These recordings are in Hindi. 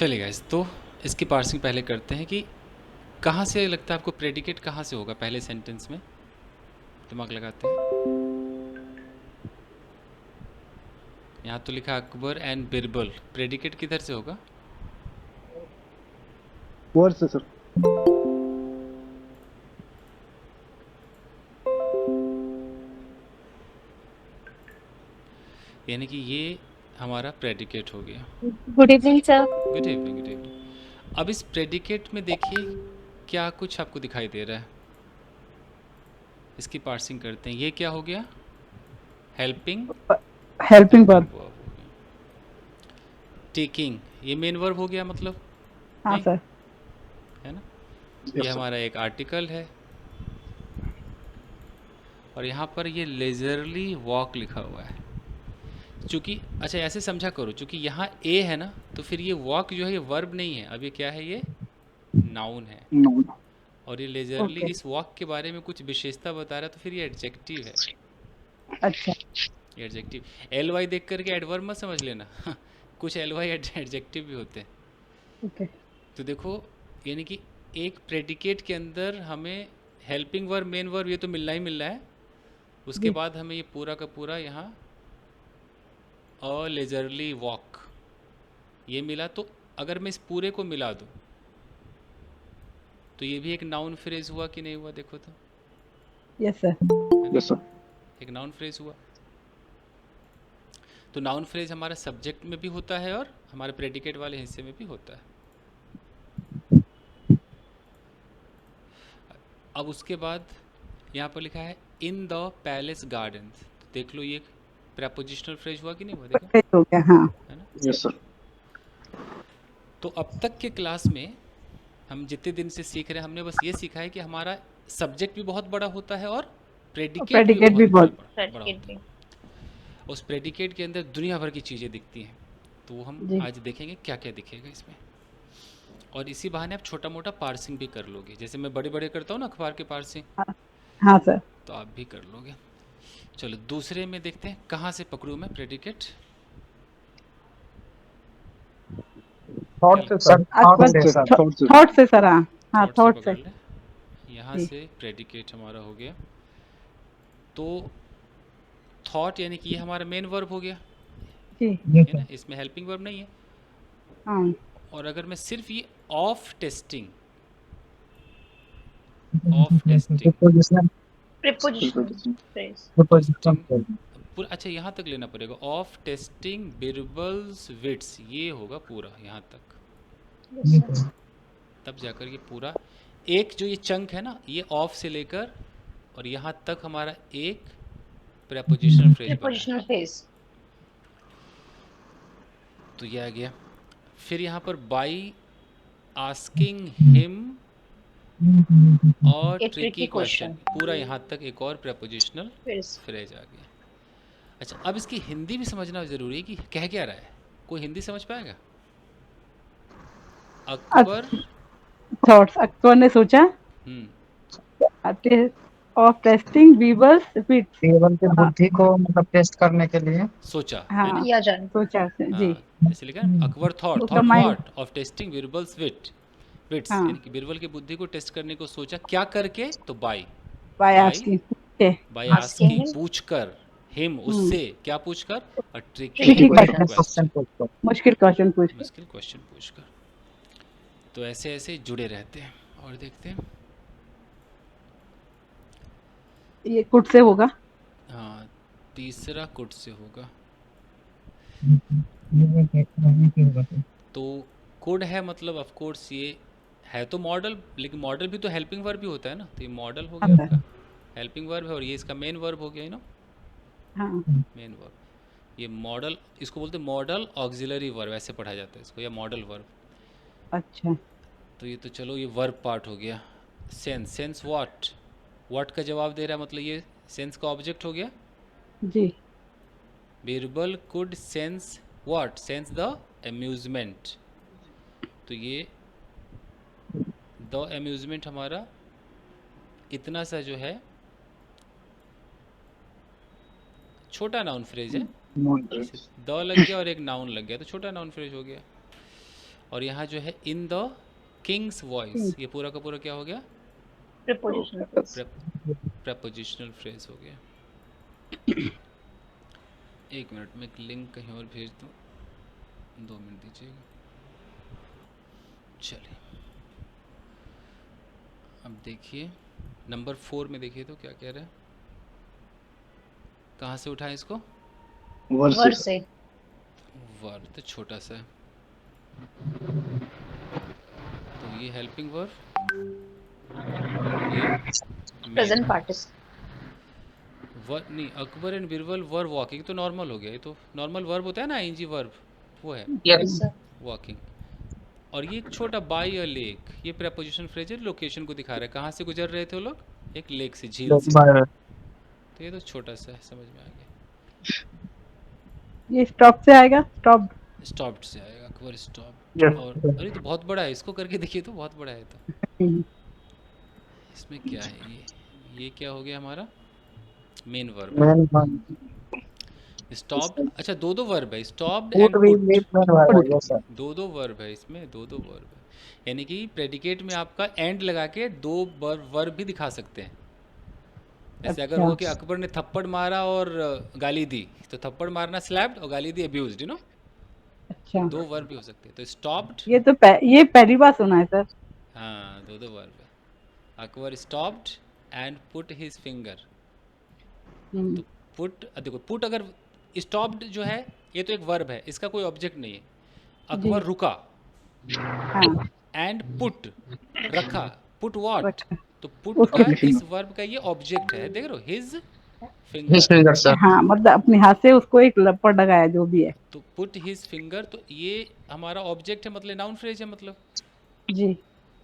चलिए गाइस, तो इसकी पार्सिंग पहले करते हैं कि कहाँ से लगता है आपको प्रेडिकेट कहाँ से होगा पहले सेंटेंस में। दिमाग लगाते हैं। यहाँ तो लिखा अकबर एंड बिरबल, प्रेडिकेट किधर से होगा? वर्ड से सर। यानी कि ये हमारा प्रेडिकेट हो गया। Good evening sir. Good evening, good evening. अब इस प्रेडिकेट में देखिए क्या कुछ आपको दिखाई दे रहा है। इसकी पार्सिंग करते हैं। ये क्या हो गया? Helping helping helping verb. Verb हो गया। टेकिंग, ये मेन वर्ब हो गया मतलब, हाँ नहीं सर। है ना? ये यस सर। हमारा एक आर्टिकल है और यहाँ पर ये लेजरली वॉक लिखा हुआ है। चूँकि अच्छा ऐसे समझा करो, चूँकि यहाँ ए है ना, तो फिर ये वॉक जो है ये वर्ब नहीं है, अब ये क्या है? ये नाउन है। नो। और ये लेजरली ओके। इस वॉक के बारे में कुछ विशेषता बता रहा है, तो फिर ये एडजेक्टिव है। अच्छा। ये एडजेक्टिव, एल वाई देख करके एडवर्ब मत समझ लेना कुछ एल वाई एडजेक्टिव भी होते हैं। ओके। तो देखो, यानी कि एक प्रेडिकेट के अंदर हमें हेल्पिंग वर्ब मेन वर्ब ये तो मिलना ही मिलना है। उसके जी। बाद हमें ये पूरा का पूरा यहाँ अ लेजरली वॉक ये मिला। तो अगर मैं इस पूरे को मिला दूँ तो ये भी एक नाउन फ्रेज हुआ कि नहीं हुआ? देखो तो, यस सर। है ना? Yes sir. एक नाउन फ्रेज हुआ। तो नाउन फ्रेज हमारा सब्जेक्ट में भी होता है और हमारे प्रेडिकेट वाले हिस्से में भी होता है। अब उसके बाद यहाँ पर लिखा है इन द पैलेस गार्डन्स। तो देख लो, ये प्रेपोजिशनल फ्रेज हुआ कि नहीं हुआ? देखो, परफेक्ट हो गया। हाँ। है ना? Yes sir. तो अब तक के क्लास में हम जितने दिन से सीख रहे हैं, हमने बस ये सीखा है कि हमारा सब्जेक्ट भी बहुत बड़ा होता है और प्रेडिकेट भी प्रेडिकेट भी बहुत बड़ा बहुत। बड़ा बड़ा सर्टिफिकेट होता भी। है। उस प्रेडिकेट के अंदर दुनिया भर की चीज़ें दिखती हैं। तो वो हम जी। आज देखेंगे क्या क्या दिखेगा इसमें। और इसी बहाने आप छोटा मोटा पार्सिंग भी कर लोगे, जैसे मैं बड़े बड़े करता हूँ ना अखबार के पार्सिंग, हाँ। हाँ सर। तो आप भी कर लोगे। चलो दूसरे में देखते हैं कहाँ से पकड़ूँ मैं प्रेडिकेट। क्या थॉट से लगता सर, है? थॉट अकबर से सर। थॉट से सर। हाँ। हाँ थॉट से थॉट से। पकड़ लें। यहाँ जी। से प्रेडिकेट हमारा हो गया। तो थॉट यानी कि ये हमारा मेन वर्ब हो गया, जी। यस है सर। ना? इसमें हेल्पिंग वर्ब नहीं है। हाँ। और अगर मैं सिर्फ ये of testing, of testing, preposition. Prepositional phrase. Preposition. Testing पूरा, अच्छा यहाँ तक लेना पड़ेगा। ऑफ टेस्टिंग बिरबल्स विट्स, ये होगा पूरा यहाँ तक। Yes sir. तब जाकर ये पूरा एक जो ये चंक है ना, ये ऑफ से लेकर और यहाँ तक हमारा एक प्रेपोजिशनल फ्रेज बना है। Prepositional phrase. तो ये आ गया। फिर यहाँ पर बाई आस्किंग हिम और ए ट्रिकी ट्रिकी क्वेश्चन, क्वेश्चन। पूरा यहाँ तक एक और प्रेपोजिशनल फ्रेज। फ्रेज आ गया। अच्छा, अब इसकी हिंदी भी समझना ज़रूरी है कि कह क्या रहा है। कोई हिंदी समझ पाएगा? अकबर। थॉट्स अकबर ने सोचा हम्म। Of testing Birbal's wits. केवल की हाँ। बुद्धि को मतलब टेस्ट करने के लिए। सोचा, है हाँ ना? किया जाए। सोचा उसने जी। हाँ, जैसे लिखा है अकबर थॉट, उसका thought mind. What of testing Birbal's wits, हाँ। यानी कि बिरबल की बुद्धि को टेस्ट करने को सोचा। क्या करके? तो by, by by asking. Okay. By asking asking, him पूछकर, हिम हम्म। उससे, क्या पूछकर? A tricky tricky tricky question. Question, question पूछो। मुश्किल क्वेश्चन पूछ के। मुश्किल क्वेश्चन पूछकर। तो ऐसे ऐसे जुड़े रहते हैं। और देखते हैं। ये कुट से होगा। हाँ, तीसरा कुट से होगा। ये होगा सर। तो कुड है मतलब ऑफ कोर्स ये है तो मॉडल, लेकिन मॉडल भी तो हेल्पिंग वर्ब भी होता है ना, तो ये मॉडल हो हाँ गया सर। आपका। हेल्पिंग वर्ब है और ये इसका मेन वर्ब हो गया, यू नो, हाँ। Main verb. ये मॉडल, इसको बोलते हैं मॉडल ऑक्सिलरी वर्ब, ऐसे पढ़ा जाता है इसको, या मॉडल वर्ब। अच्छा। तो ये तो चलो ये वर्ब पार्ट हो गया। सेंस, सेंस व्हाट, व्हाट का जवाब दे रहा है, मतलब ये सेंस का ऑब्जेक्ट हो गया। जी। Birbal could sense what, sense the amusement. तो ये द अम्यूजमेंट हमारा इतना सा जो है छोटा नाउन फ्रेज है। हम्म। जैसे द लग गया और एक नाउन लग गया तो छोटा नाउन फ्रेज हो गया। और यहाँ जो है इन द किंग्स वॉइस, ये पूरा का पूरा क्या हो गया? Prepositional phrase. प्रेपोजिशनल फ्रेज हो गया। एक मिनट में एक लिंक कहीं और भेज दूँ, 2 मिनट दीजिएगा। चलिए अब देखिए नंबर 4 में देखिए तो क्या कह रहा है। कहाँ से उठाएं इसको? Were से. वर्ब तो छोटा सा है, तो ये हेल्पिंग वर्ब, ये Present participle. वर्ब नहीं, Akbar and Birbal were walking तो नॉर्मल हो गया, ये तो नॉर्मल वर्ब होता है ना, आईएनजी वर्ब, वो है Yes, sir. वॉकिंग। और ये एक छोटा बाई अ लेक, ये प्रेपोजिशन फ्रेज है, लोकेशन को दिखा रहा है, कहाँ से गुजर रहे थे वो लोग? एक लेक से, झील से, तो ये तो छोटा सा है, समझ में आ गया। ये स्टॉप से आएगा, स्टॉप। स्टॉप्ड से आएगा, अकबर स्टॉप। Yes. और अरे तो बहुत बड़ा है, इसको करके देखिए तो बहुत बड़ा है। तो इसमें क्या है, ये क्या हो गया हमारा? Main verb. स्टॉप्ड, अच्छा दो वर्ब है, स्टॉप्ड एंड पुट, दो वर्ब है इसमें, दो वर्ब है। यानी कि प्रेडिकेट में आपका एंड लगा के 2 वर्ब भी दिखा सकते हैं। जैसे अगर हो कि अकबर ने थप्पड़ मारा और गाली दी, तो थप्पड़ मारना स्लैप्ड और गाली दी अब्यूज्ड, यू नो। अच्छा, 2 वर्ब भी हो सकते हैं। तो स्टॉप्ड, ये तो ये पहली बार सुना है सर। हाँ 2 वर्ब है। Akbar stopped and put his finger. तो पुट, देखो पुट, अगर स्टॉप्ड जो है ये तो एक वर्ब है, इसका कोई ऑब्जेक्ट नहीं है। अकबर रुका, हाँ, एंड पुट रखा, पुट व्हाट, रखा। तो पुट उसके का इस वर्ब का ये ऑब्जेक्ट है, देख रहे हो, his His finger. finger, sir. हाँ, मतलब अपने हाथ से उसको एक लपड़ लगाया, जो भी है। तो पुट हिज फिंगर, तो ये हमारा ऑब्जेक्ट है, मतलब नाउन फ्रेज है, मतलब जी।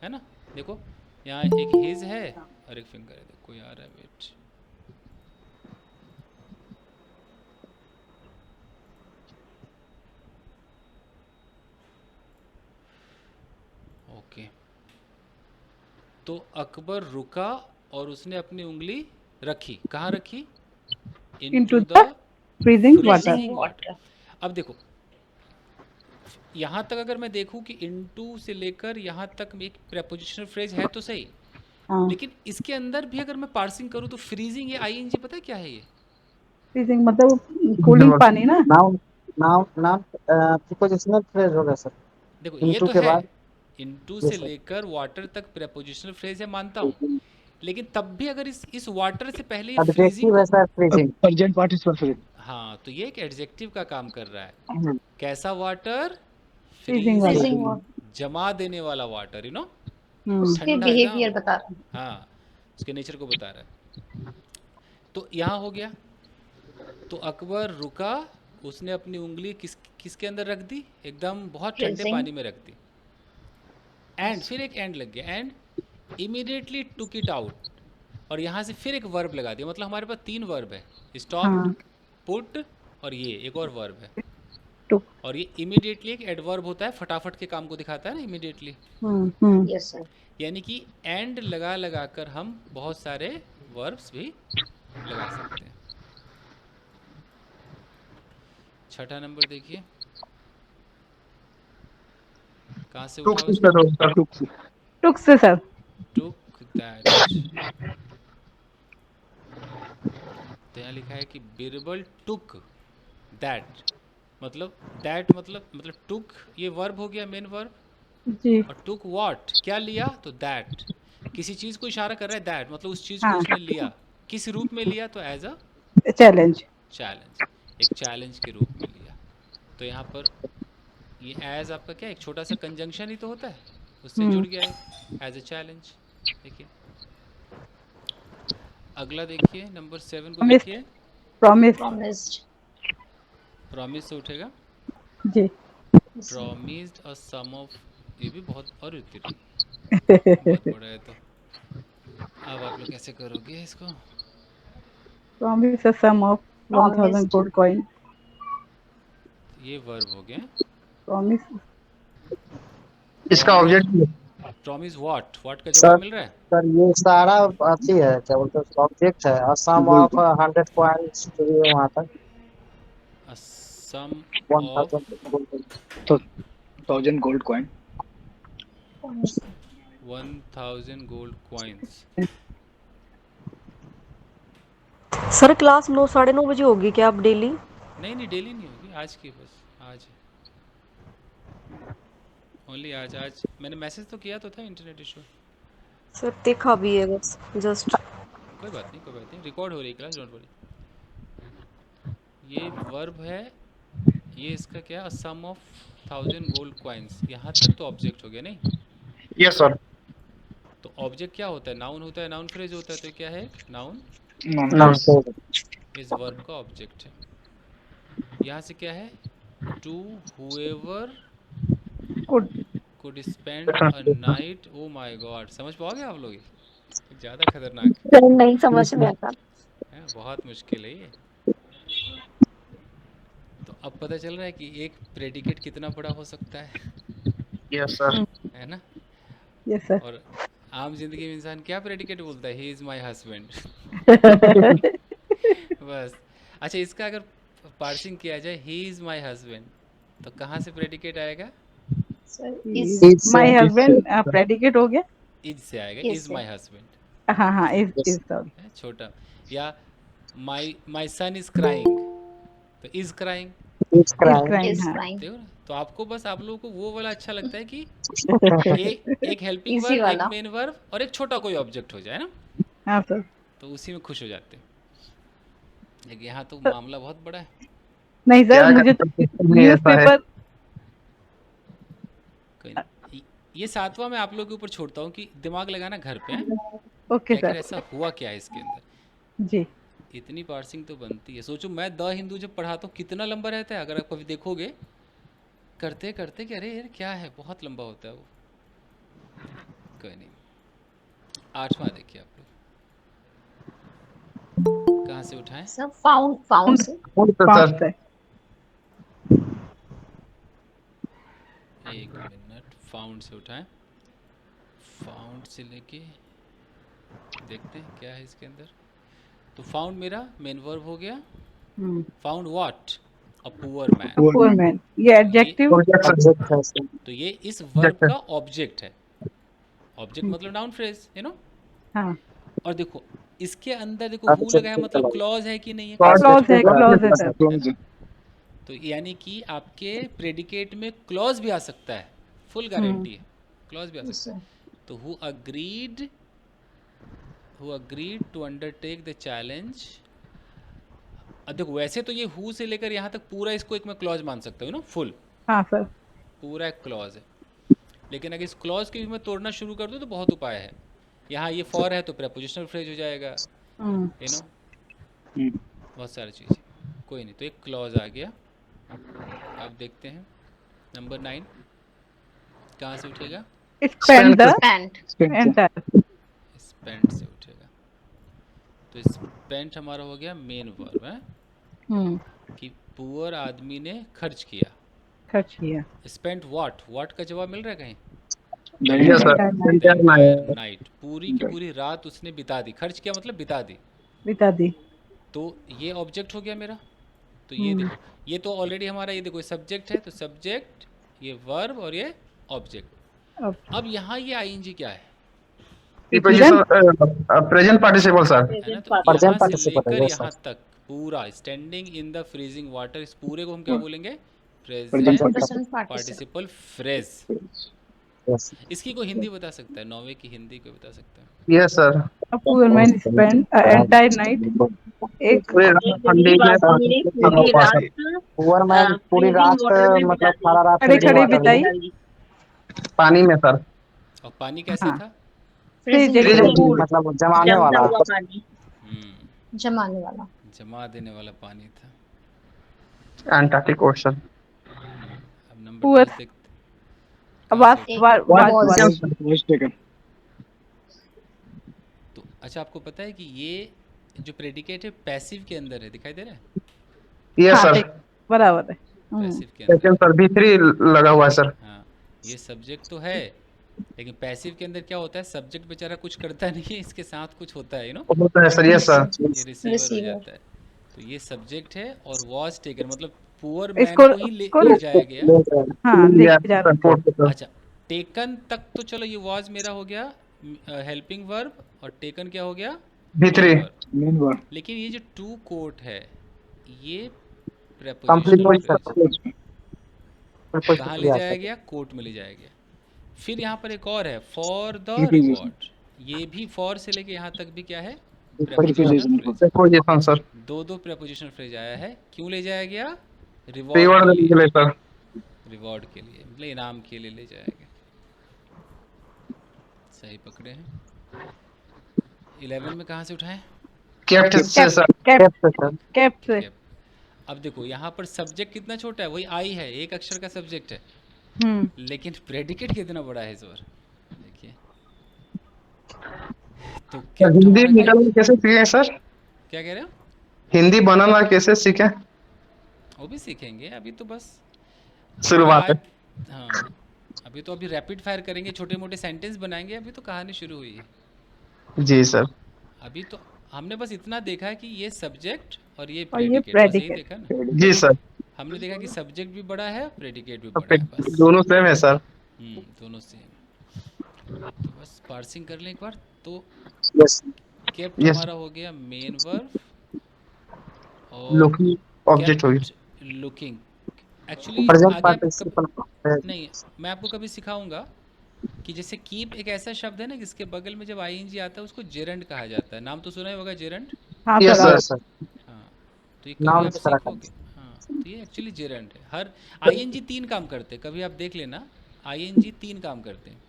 है ना। देखो यहाँ एक हिज है और एक फिंगर है, देखो कोई आ रहा है, वेट। ओके, तो अकबर रुका और उसने अपनी उंगली रखी, कहाँ रखी? Into into the the freezing water. Freezing water. अब देखो यहाँ तक अगर मैं देखूँ कि इनटू से लेकर यहाँ तक एक प्रेपोजिशनल फ्रेज है तो सही, हाँ, लेकिन इसके अंदर भी अगर मैं पार्सिंग करूँ तो फ्रीजिंग, ये आईएनजी पता है क्या है ये? फ्रीजिंग मतलब कूलिंग पानी ना। नाउन प्रीपोजिशनल फ्रेज होगा सर। देखो ये इनटू तो के है, बाद इनटू Yes, से sir. लेकर वाटर तक प्रेपोजिशनल फ्रेज है, मानता हूँ, लेकिन तब भी अगर इस वाटर से पहले ये फ्रीजिंग एडजेक्टिव को, है sir, freezing. Urgent participle phrase. हाँ तो ये एक एडजेक्टिव का काम कर रहा है। कैसा water? Freezing freezing, Freezing water. जमा देने वाला वाटर, यू नो, उसके ठंडा behavior एकदम, बता रहा हूँ. हाँ उसके नेचर को बता रहा है। तो यहाँ हो गया, तो अकबर रुका, उसने अपनी उंगली किसके अंदर रख दी? एकदम बहुत ठंडे Freezing. पानी में रख दी। एंड फिर एक एंड लग गया, and immediately took it out, और यहाँ से फिर एक वर्ब लगा दिया, मतलब हमारे पास 3 वर्ब है, स्टॉप्ड, हाँ, पुट, और ये एक और वर्ब है। टुक। और ये इमीडिएटली एक एडवर्ब होता है, फटाफट के काम को दिखाता है ना, इमीडिएटली। Yes, sir. यानी कि एंड लगा लगा कर हम बहुत सारे वर्ब्स भी लगा सकते हैं। छठा नंबर देखिए, कहाँ से उठा उसको? टुक से सर। टुक दैट, तो यहाँ लिखा है कि बिरबल टुक दैट, मतलब टुक ये वर्ब हो गया, मेन वर्ब, जी। और टुक व्हाट, क्या लिया? तो दैट, किसी चीज़ को इशारा कर रहा है, दैट मतलब उस चीज़ को हाँ, उसने लिया, किस रूप में लिया? तो एज अ चैलेंज। चैलेंज, एक चैलेंज के रूप में लिया। तो यहाँ पर ये एज आपका क्या, एक छोटा सा कंजंक्शन ही तो होता है, उससे जुड़ गया है, एज अ चैलेंज। देखिए अगला देखिए, नंबर 7 को देखिए, प्रॉमिस। Promised. प्रॉमिस से उठेगा, जी। Yes, sir. Promised a sum of, ये भी बहुत, और तेरी बहुत बड़ा है। तो अब आप लोग कैसे करोगे इसको? Promise a sum of 1000 gold coin. ये वर्ब हो गया, प्रॉमिस। इसका ऑब्जेक्ट प्रॉमिस व्हाट, व्हाट का सर, जवाब मिल रहा है? सर ये सारा अथी है, क्या बोलते हैं, ऑब्जेक्ट है। असम ऑफ 100 पॉइंट्स जो है वहाँ तक सम ऑफ 1000 तो 1000 gold coin 1000 gold coins. Sir class 9 9:30 बजे होगी क्या आप डेली? नहीं नहीं, डेली नहीं होगी, आज की बस आज ओनली आज। आज मैंने मैसेज तो किया तो था, इंटरनेट इशू। सर देखा भी है बस जस्ट। कोई बात नहीं, कोई बात नहीं, रिकॉर्ड हो रही क्लास, डोंट वरी। ये वर्ब है, ये इसका क्या है, सम ऑफ 1000 गोल्ड कॉइन्स। यहाँ तक तो ऑब्जेक्ट हो गया नहीं? Yes sir. तो ऑब्जेक्ट क्या होता है? नाउन होता है, नाउन फ्रेज होता है। तो ये क्या है? नाउन नमस्ते। इस वर्ब का ऑब्जेक्ट है। यहाँ से क्या है? To whoever Good. Could spend a night. Oh my god, समझ पाओगे आप लोग? ये ज़्यादा खतरनाक सर नहीं समझ में आता। है, बहुत मुश्किल है ये। तो अब पता चल रहा है कि एक प्रेडिकेट कितना बड़ा हो सकता है यस सर। है ना? Yes, sir. और आम जिंदगी में इंसान क्या प्रेडिकेट बोलता है? ही इज़ माई हस्बैंड बस। अच्छा, इसका अगर पार्सिंग किया जाए, ही इज़ माई हस्बैंड, तो कहाँ से प्रेडिकेट आएगा? सर Is इस my husband predicate हो गया? इज से आएगा, Yes, is sir. My husband. हाँ हाँ is sorry. छोटा। या माई सन इज क्राइंग, तो इज क्राइंग। Is crying. इस हाँ. क्राइम देखो ना, तो आपको बस, आप लोगों को वो वाला अच्छा लगता है कि एक हेल्पिंग Easy वर्ब, एक वाला। मेन वर्ब और एक छोटा कोई ऑब्जेक्ट हो जाए ना, हाँ सर. तो उसी में खुश हो जाते हैं। लेकिन यहाँ तो मामला बहुत बड़ा है। नहीं क्या सर, मुझे करते हैं, ये ऐसा है। न्यूज़पेपर कोई नहीं, ये 7वां मैं आप लोगों के ऊपर छोड़ता हूँ कि दिमाग लगाना घर पे है। ओके आखिर सर. ऐसा हुआ क्या है इसके अंदर? जी. इतनी पार्सिंग तो बनती है। सोचो, मैं द हिंदू जब पढ़ाता हूँ कितना लंबा रहता है, अगर आप कभी देखोगे करते करते कि अरे यार क्या है, बहुत लंबा होता है वो। कोई नहीं। 8वां देखिए आप लोग, कहाँ से उठाएं? सर फाउंड से पाँच सर है. एक मिनट, फाउंड से उठाएं। फाउंड से लेके देखते हैं क्या है इसके अंदर। तो फाउंड मेरा मेन वर्ब हो गया। Found what? A poor man. Poor man. ये adjective. तो ये इस वर्ब का ऑब्जेक्ट है। ऑब्जेक्ट मतलब नाउन फ्रेज, यू नो। हाँ. और देखो इसके अंदर देखो हु लगा है, मतलब क्लॉज है कि नहीं है? Clause है सर. है ना? तो यानी कि आपके प्रेडिकेट में क्लॉज भी आ सकता है, फुल गारंटी है, क्लॉज भी आ सकता है। तो who agreed to undertake the challenge. अब देखो, वैसे तो ये हु से लेकर यहाँ तक पूरा इसको एक मैं क्लॉज मान सकता हूँ ना, फुल हाँ सर. पूरा एक क्लॉज है। लेकिन अगर इस क्लॉज के भी मैं तोड़ना शुरू कर दूँ तो बहुत उपाय है। यहाँ ये फॉर है तो प्रेपोजिशनल फ्रेज हो जाएगा, यू नो, बहुत सारी चीज़ें। कोई नहीं, तो एक क्लॉज आ गया। अब देखते हैं नंबर 9 कहाँ से उठेगा? Spend the spend entire. Spent से उठेगा। तो स्पेंट हमारा हो गया मेन वर्ब है कि पुअर आदमी ने खर्च किया। खर्च किया. स्पेंट व्हाट का जवाब मिल रहा है कहीं? Yes sir. नाइट, पूरी की पूरी रात उसने बिता दी। खर्च किया मतलब बिता दी। बिता दी. तो ये ऑब्जेक्ट हो गया मेरा। तो ये देखो, ये तो ऑलरेडी हमारा, ये देखो सब्जेक्ट है, तो सब्जेक्ट, ये वर्ब और ये ऑब्जेक्ट। अब यहाँ ये आईएनजी क्या है? Present participle sir. है ना? तो यहाँ से लेकर यहाँ तक पूरा standing in the freezing water, इस पूरे को हम क्या बोलेंगे? Present participle phrase. इसकी कोई हिंदी बता सकता है? नॉर्वे की हिंदी कोई बता सकता है? Yes sir. A poor man spent an entire night. एक पुअर मैन पूरी रात मतलब सारा रात खड़े खड़े freezing water में। बिताई. पानी में सर। और पानी कैसा हाँ. था? मतलब जमाने वाला। जमाने वाला, जमा देने वाला पानी था। Antarctic ocean. अब नंबर पुअर. 10 देखते। अब तो अच्छा, आपको पता है कि ये जो प्रेडिकेट है पैसिव के अंदर है, दिखाई दे रहा है? Yes sir. बराबर है. पैसिव के अंदर। सेकंड सर V3 लगा हुआ है सर। हाँ, ये सब्जेक्ट तो है, लेकिन पैसिव के अंदर क्या होता है? सब्जेक्ट बेचारा कुछ करता नहीं है, इसके साथ कुछ होता है, यू नो, होता है सर। Yes sir. ये रिसीवर हो जाता है। तो ये सब्जेक्ट है और वॉज टेकन मतलब पुअर मैन को ही ले जाया गया। हाँ, लेके जा रहा है. अच्छा, टेकन तक तो चलो ये वॉज मेरा हो गया हेल्पिंग वर्ब, और टेकन क्या हो गया? V3 main verb. Main word लेकिन ये जो टू कोट है ये कंप्लीट प्रेपोजिशनल वही फ्रेज सर कहाँ ले जाया गया? कोट में ले जाया गया। फिर यहाँ पर एक और है फॉर द Preposition. रिवॉर्ड, ये भी फॉर से लेके यहाँ तक भी क्या है? Preposition. Prepositional phrase. preposition sir दो प्रेपोजिशनल फ्रेज आया है। क्यों ले जाया गया? reward रिवॉर्ड के देने के लिए। लिए सर रिवॉर्ड के लिए मतलब इनाम के लिए ले जाया गया। सही पकड़े हैं। 11 में कहाँ से उठाएं? kept से सर केप से Kept। अब देखो यहाँ पर सब्जेक्ट कितना छोटा है, वही आई है, एक अक्षर का सब्जेक्ट है, लेकिन प्रेडिकेट कितना बड़ा है इस बार देखिए। तो क्या kept हिंदी हमारा निकालना कैसे सीखे सर? क्या कह रहे हो? हिंदी बनाना कैसे सीखे? वो भी सीखेंगे, अभी तो बस शुरुआत है। हाँ अभी रैपिड फायर करेंगे, छोटे मोटे सेंटेंस बनाएंगे, अभी तो कहानी शुरू हुई है। जी सर अभी तो हमने बस इतना देखा कि ये सब्जेक्ट और ये और ये प्रेडिकेट, बस यही predicate। देखा ना। जी सर हमने देखा कि सब्जेक्ट भी बड़ा है, प्रेडिकेट भी तो बड़ा है, बस दोनों सेम है सर। दोनों सेम। तो बस पार्सिंग कर लें एक बार। तो यस केप्ट Yes. हमारा हो गया मेन वर्ब, और लुकिंग ऑब्जेक्ट हो गया। लुकिंग एक्चुअली प्रेजेंट आगे पार्टिसिपल नहीं, मैं आपको कभी सिखाऊंगा कि जैसे कीप एक ऐसा शब्द है ना जिसके बगल में जब आईएनजी आता है उसको जेरंड कहा जाता है। नाम तो सुना ही होगा जेरंड। हाँ Yes, सर sir. हाँ तो ये कभी नाम आप से सारा सीखोगे। हाँ तो ये एक्चुअली जेरंड है। हर आईएनजी 3 काम करते हैं, कभी आप देख लेना। आईएनजी 3 काम करते हैं।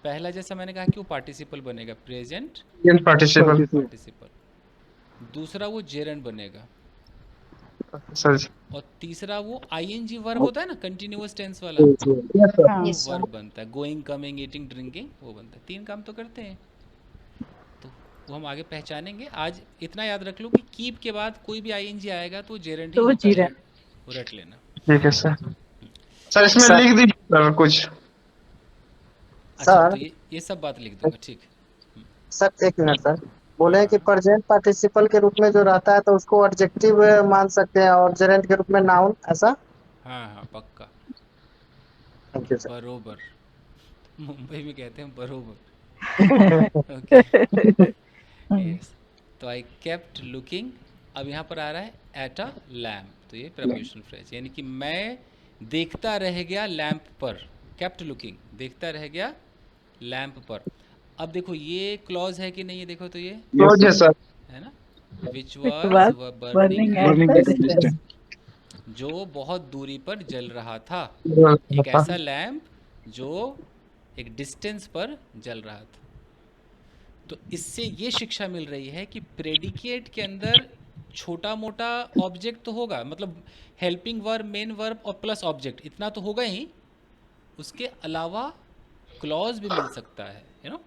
पहला जैसा मैंने कहा कि वो पार्टिसिपल बनेगा, प्रेजेंट पार्टिसिपल पार्टिसिपल। दूसरा वो जेरंड बनेगा, सर। और तीसरा वो आईएनजी वर्ब होता है ना, कंटिन्यूअस टेंस वाला, यस सर। हाँ वो Yes, sir. वर्ब बनता है। गोइंग, कमिंग, ईटिंग, ड्रिंकिंग, वो बनता है। 3 काम तो करते हैं, तो वो हम आगे पहचानेंगे। आज इतना याद रख लो कि कीप के बाद कोई भी आईएनजी आएगा तो जेरंड ही तो वो होता है, जेरंड। वो रट लेना। ठीक है सर। सर इसमें सर। लिख दीजिए सर कुछ। अच्छा सर। तो ये सब बात लिख दूंगा, ठीक। सर एक मिनट सर, बोले हैं कि प्रेजेंट पार्टिसिपल के रूप में जो रहता है तो उसको एडजेक्टिव मान सकते हैं और जेरेंट के रूप में नाउन, ऐसा? हाँ पक्का, थैंक यू सर। बरोबर। मुंबई में कहते हैं बरोबर। Okay yes. तो आई केप्ट लुकिंग। अब यहाँ पर आ रहा है एट अ लैम्प, तो ये प्रपोजिशनल फ्रेज, यानी कि मैं देखता रह गया लैंप पर। केप्ट लुकिंग, देखता रह गया लैंप पर। अब देखो ये क्लॉज है कि नहीं, ये देखो तो ये क्लोज है सर। है ना, विच was was burning burning at Burning a at a distance। distance. जो बहुत दूरी पर जल रहा था। एक ऐसा लैंप जो एक डिस्टेंस पर जल रहा था। तो इससे ये शिक्षा मिल रही है कि प्रेडिकेट के अंदर छोटा मोटा ऑब्जेक्ट तो होगा, मतलब हेल्पिंग वर्ब, मेन वर्ब और प्लस ऑब्जेक्ट, इतना तो होगा ही। उसके अलावा क्लॉज भी मिल सकता है, you know,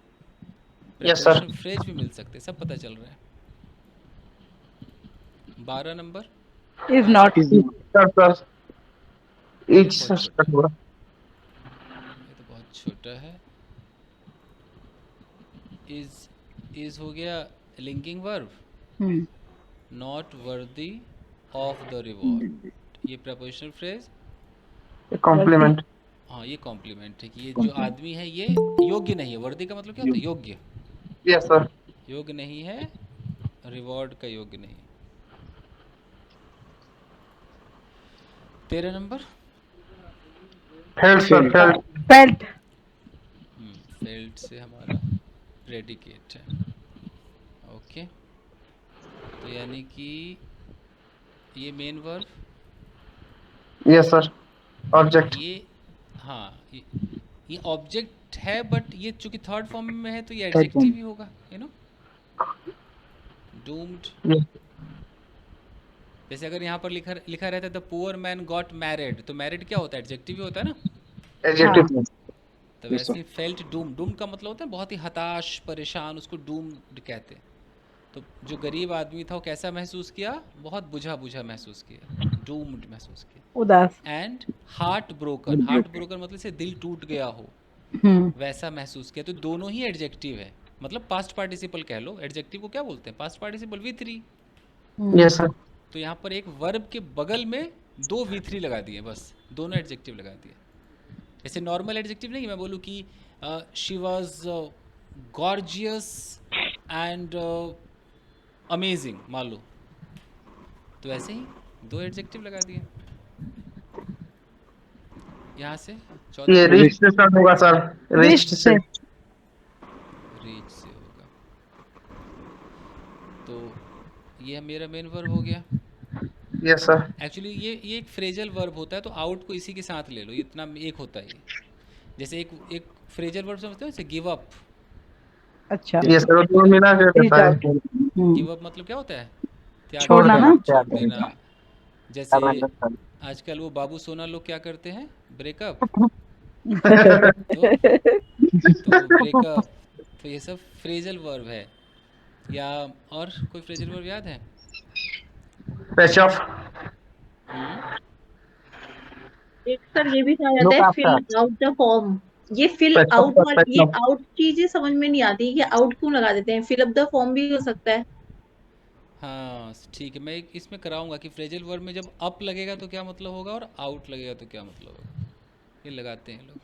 Yes, sir. Prepositional phrase भी मिल सकते हैं, सब पता चल रहा है। 12 number is not Is not. Sir sir ये इच तो बहुत छोटा, हुआ। ये तो बहुत छोटा है। इज हो गया linking verb, hmm, not worthy of the reward, ये प्रपोजिशनल फ्रेज। कॉम्प्लीमेंट। हाँ ये कॉम्प्लीमेंट है कि ये जो आदमी है ये योग्य नहीं है। वर्दी का मतलब क्या होता है? योग्य, यस सर। योग्य नहीं है, रिवॉर्ड का योग्य नहीं। 13 number failed sir failed. felt failed से हमारा प्रेडिकेट है। ओके तो यानी कि ये main verb, yes sir. Object. ये हाँ ये ऑब्जेक्ट है, बट ये चूंकि थर्ड फॉर्म में है तो ये Third एडजेक्टिव form. ही होगा, यू नो। डूम्ड, जैसे अगर यहाँ पर लिखा रहता है the poor man got married, तो मैरिड क्या होता है? एडजेक्टिव ही होता है ना। एडजेक्टिव। तो Yes, वैसे sir. He felt Doom, Doom का मतलब होता है बहुत ही हताश, परेशान, उसको डूम्ड कहते हैं। तो जो गरीब आदमी था वो कैसा महसूस किया? बहुत बुझा बुझा महसूस किया, डूम्ड महसूस किया। उदास। And heart broken, heart broken मतलब से दिल टूट गया हो, वैसा महसूस किया। तो दोनों ही एडजेक्टिव है, मतलब पास्ट पार्टिसिपल कह लो। एडजेक्टिव को क्या बोलते हैं? Past participle V3। Yes sir. तो यहाँ पर एक वर्ब के बगल में 2 V3 लगा दिए, बस दोनों एडजेक्टिव लगा दिए। जैसे नॉर्मल एडजेक्टिव नहीं, मैं बोलूँ कि she was gorgeous and amazing, मान लो, तो ऐसे ही 2 एडजेक्टिव लगा दिए यहाँ से। चौथा ये रिच से स्टार्ट होगा सर, रिच से। रीच से होगा, तो ये मेरा मेन वर्ब हो गया। Yes sir. एक्चुअली ये एक फ्रेजल वर्ब होता है, तो आउट को इसी के साथ ले लो, इतना एक होता है ये। जैसे एक फ्रेजल वर्ब समझते हो, जैसे गिव अप। अच्छा ये सर दो मिला के रीच देता है। आउट गिव अप मतलब क्या होता है? त्याग छोड़ना देना, ना। छोड़ देना। जैसे Abandon कर। आजकल वो बाबू सोना लोग क्या करते हैं, ब्रेकअप। तो ब्रेकअप, तो ये सब फ्रेजल वर्ब है। या और कोई फ्रेजल वर्ब याद है? Patch of. एक सर ये भी कहा जाता Look है after। Fill out the form. ये fill patch of out patch ये ऑफ। आउट चीजें समझ में नहीं आती कि आउट क्यों लगा देते हैं। फिल अप द फॉर्म भी हो सकता है। हाँ ठीक है, मैं इसमें कराऊंगा कि फ्रेजल वर्ब में जब अप लगेगा तो क्या मतलब होगा और आउट लगेगा तो क्या मतलब होगा, ये लगाते हैं लोग।